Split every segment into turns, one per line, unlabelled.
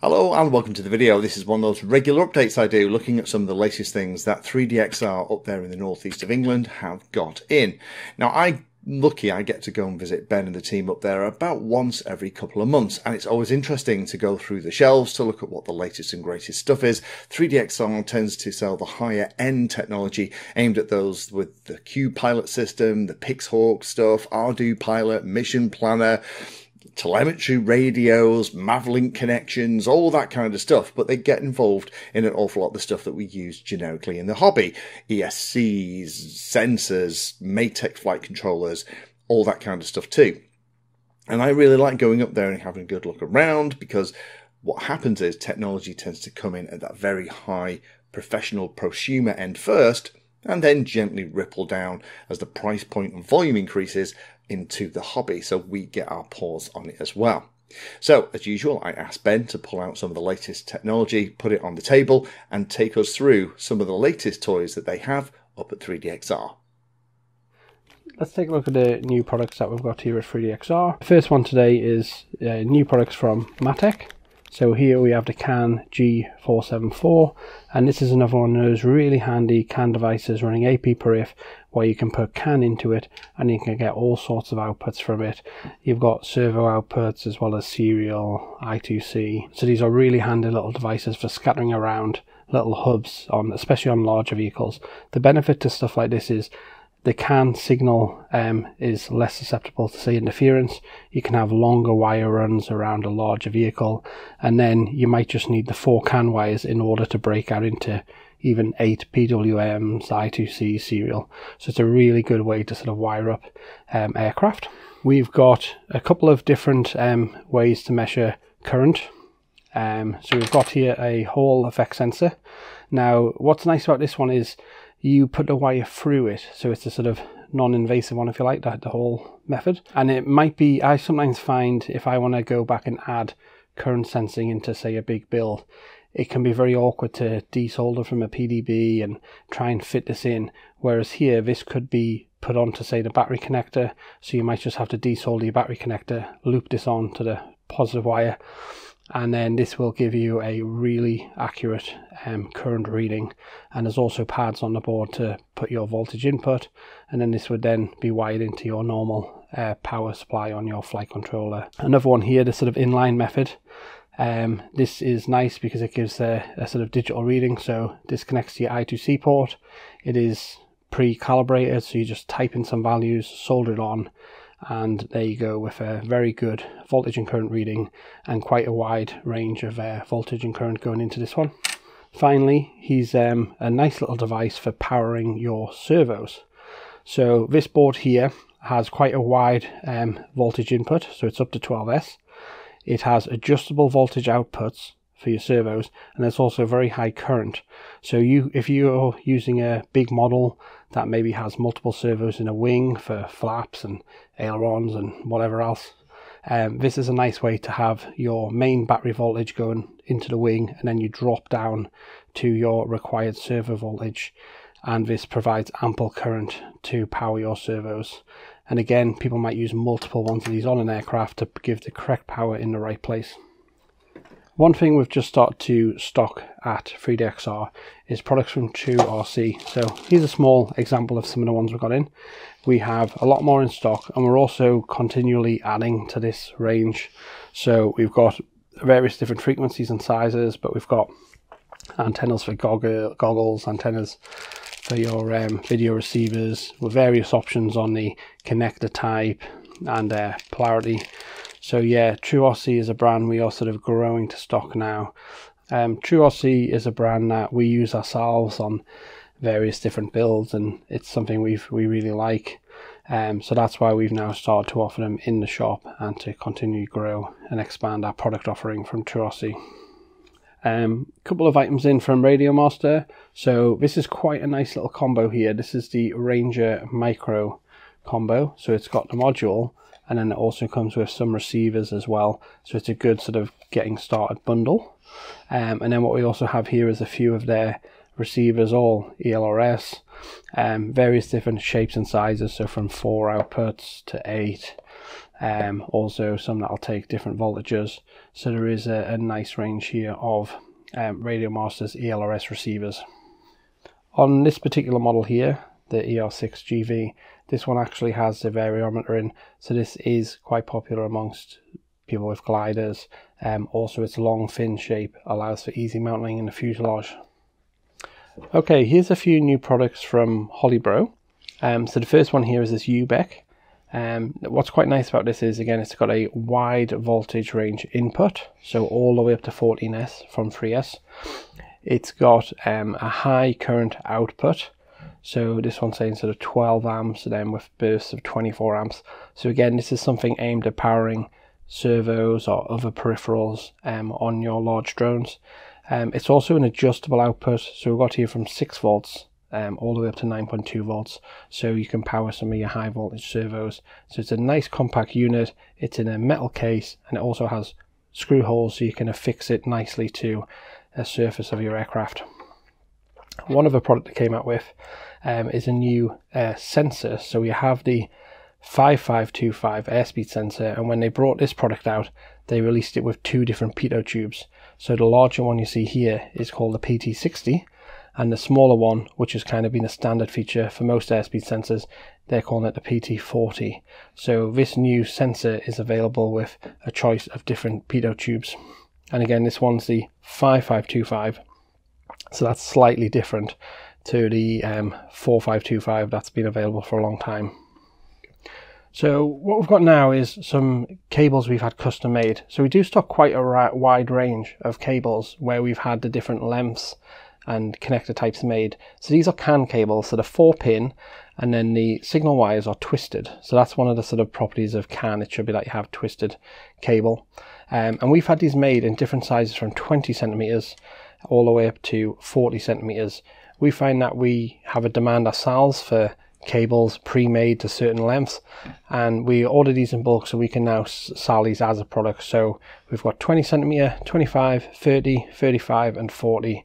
Hello and welcome to the video. This is one of those regular updates I do looking at some of the latest things that 3DXR up there in the northeast of England have got in. Now I get to go and visit Ben and the team up there about once every couple of months, and it's always interesting to go through the shelves to look at what the latest and greatest stuff is. 3DXR tends to sell the higher end technology aimed at those with the Q Pilot system, the Pixhawk stuff, Ardu Pilot, Mission Planner, telemetry radios, Mavlink connections, all that kind of stuff, but they get involved in an awful lot of the stuff that we use generically in the hobby. ESCs, sensors, Matk flight controllers, all that kind of stuff too. And I really like going up there and having a good look around, because what happens is technology tends to come in at that very high professional prosumer end first, and then gently ripple down as the price point and volume increases into the hobby, so we get our paws on it as well. So, as usual, I asked Ben to pull out some of the latest technology, put it on the table, and take us through some of the latest toys that they have up at 3DXR.
Let's take a look at the new products that we've got here at 3DXR. The first one today is new products from Matk. So here we have the CAN G474, and this is another one of those really handy CAN devices running AP per if, where you can put CAN into it and you can get all sorts of outputs from it. You've got servo outputs as well as serial, I2C. So these are really handy little devices for scattering around little hubs, especially on larger vehicles. The benefit to stuff like this is the CAN signal is less susceptible to, say, interference. You can have longer wire runs around a larger vehicle, and then you might just need the 4 CAN wires in order to break out into even 8 PWMs, I2C, serial. So it's a really good way to sort of wire up aircraft. We've got a couple of different ways to measure current. So we've got here a Hall effect sensor. Now what's nice about this one is you put the wire through it, so it's a sort of non-invasive one, if you like, the whole method. And it might be, I sometimes find if I want to go back and add current sensing into, say, a big build, it can be very awkward to desolder from a PDB and try and fit this in, whereas here this could be put onto, say, the battery connector, so you might just have to desolder your battery connector, loop this on to the positive wire, and then this will give you a really accurate current reading. And there's also pads on the board to put your voltage input, and then this would then be wired into your normal power supply on your flight controller. Another one here, the sort of inline method. This is nice because it gives a sort of digital reading, so this connects to your I2C port. It is pre-calibrated, so you just type in some values, solder it on, and there you go, with a very good voltage and current reading and quite a wide range of voltage and current going into this one. Finally, he's a nice little device for powering your servos. So this board here has quite a wide voltage input, so it's up to 12S. It has adjustable voltage outputs for your servos, and there's also very high current. So if you're using a big model that maybe has multiple servos in a wing for flaps and ailerons and whatever else, this is a nice way to have your main battery voltage going into the wing, and then you drop down to your required servo voltage, and this provides ample current to power your servos. And again, people might use multiple ones of these on an aircraft to give the correct power in the right place. One thing we've just started to stock at 3DXR is products from Trueoi. So here's a small example of some of the ones we've got in. We have a lot more in stock, and we're also continually adding to this range. So we've got various different frequencies and sizes, but we've got antennas for goggles, antennas for your video receivers, with various options on the connector type and polarity. So yeah, Trueoi is a brand we are sort of growing to stock now. Trueoi is a brand that we use ourselves on various different builds, and it's something we really like. So that's why we've now started to offer them in the shop and to continue to grow and expand our product offering from Trueoi. Couple of items in from Radio Master. So this is quite a nice little combo here. This is the Ranger Micro combo. So it's got the module, and then it also comes with some receivers as well. So it's a good sort of getting started bundle. And then what we also have here is a few of their receivers, all ELRS, various different shapes and sizes, so from 4 outputs to 8, also some that'll take different voltages. So there is a nice range here of Radio Masters ELRS receivers. On this particular model here, the ER6GV, this one actually has the variometer in, so this is quite popular amongst people with gliders. Also its long fin shape allows for easy mounting in the fuselage. Okay, here's a few new products from Holybro. So the first one here is this UBEC. What's quite nice about this is, again, it's got a wide voltage range input, so all the way up to 14S from 3S. It's got a high current output, so this one's saying sort of 12 amps and then with bursts of 24 amps. So again, this is something aimed at powering servos or other peripherals on your large drones. It's also an adjustable output, so we've got here from 6 volts all the way up to 9.2 volts, so you can power some of your high voltage servos. So it's a nice compact unit, it's in a metal case, and it also has screw holes so you can affix it nicely to a surface of your aircraft. One other product that came out with is a new sensor. So we have the 5525 airspeed sensor, and when they brought this product out, they released it with 2 different pitot tubes. So the larger one you see here is called the PT60, and the smaller one, which has kind of been a standard feature for most airspeed sensors, they're calling it the PT40. So this new sensor is available with a choice of different pitot tubes. And again, this one's the 5525, so that's slightly different to the 4525 that's been available for a long time. So what we've got now is some cables we've had custom made. So we do stock quite a wide range of cables where we've had the different lengths and connector types made. So these are CAN cables, so they're 4-pin, and then the signal wires are twisted. So that's one of the sort of properties of CAN. It should be that you have twisted cable. And we've had these made in different sizes from 20 centimeters all the way up to 40 centimeters. We find that we have a demand ourselves for cables pre-made to certain lengths, and we order these in bulk so we can now sell these as a product. So we've got 20 centimeter, 25, 30, 35 and 40.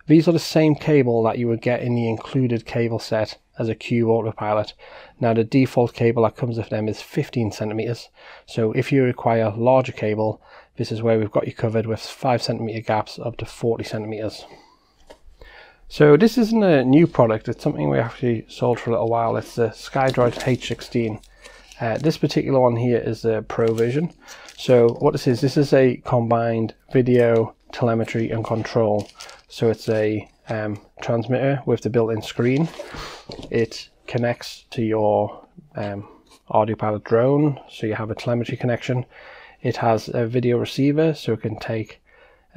These are the same cable that you would get in the included cable set as a Cube Autopilot. Now the default cable that comes with them is 15 centimeters. So if you require larger cable, this is where we've got you covered with 5 centimeter gaps up to 40 centimeters. So this isn't a new product, it's something we actually sold for a little while. It's the Skydro H16. This particular one here is the Pro version. So what this is a combined video, telemetry and control. So it's a transmitter with the built-in screen. It connects to your Autopilot drone, so you have a telemetry connection. It has a video receiver, so it can take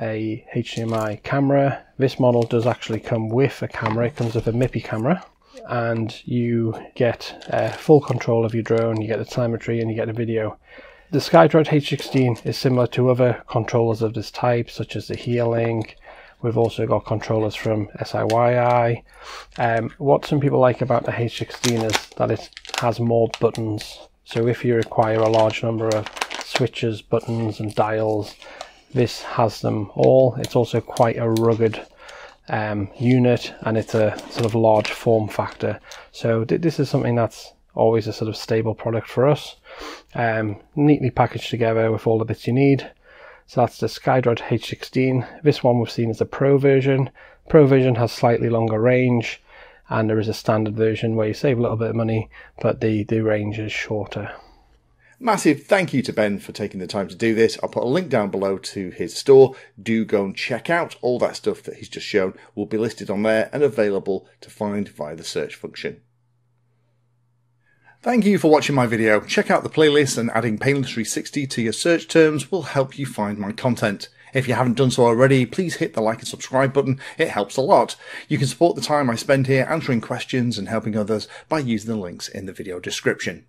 a HDMI camera. This model does actually come with a camera. It comes with a MIPI camera, and you get full control of your drone. You get the telemetry and you get the video. The Skydro H16 is similar to other controllers of this type, such as the Hearlink. We've also got controllers from SIYI. What some people like about the H16 is that it has more buttons. So if you require a large number of switches, buttons and dials, this has them all. It's also quite a rugged unit, and it's a sort of large form factor. So this is something that's always a sort of stable product for us. Neatly packaged together with all the bits you need. So that's the Skydro H16. This one we've seen as the Pro version. Pro version has slightly longer range, and there is a standard version where you save a little bit of money, but the range is shorter.
Massive thank you to Ben for taking the time to do this. I'll put a link down below to his store. Do go and check out all that stuff that he's just shown. Will be listed on there and available to find via the search function. Thank you for watching my video. Check out the playlist, and adding Painless 360 to your search terms will help you find my content. If you haven't done so already, please hit the like and subscribe button. It helps a lot. You can support the time I spend here answering questions and helping others by using the links in the video description.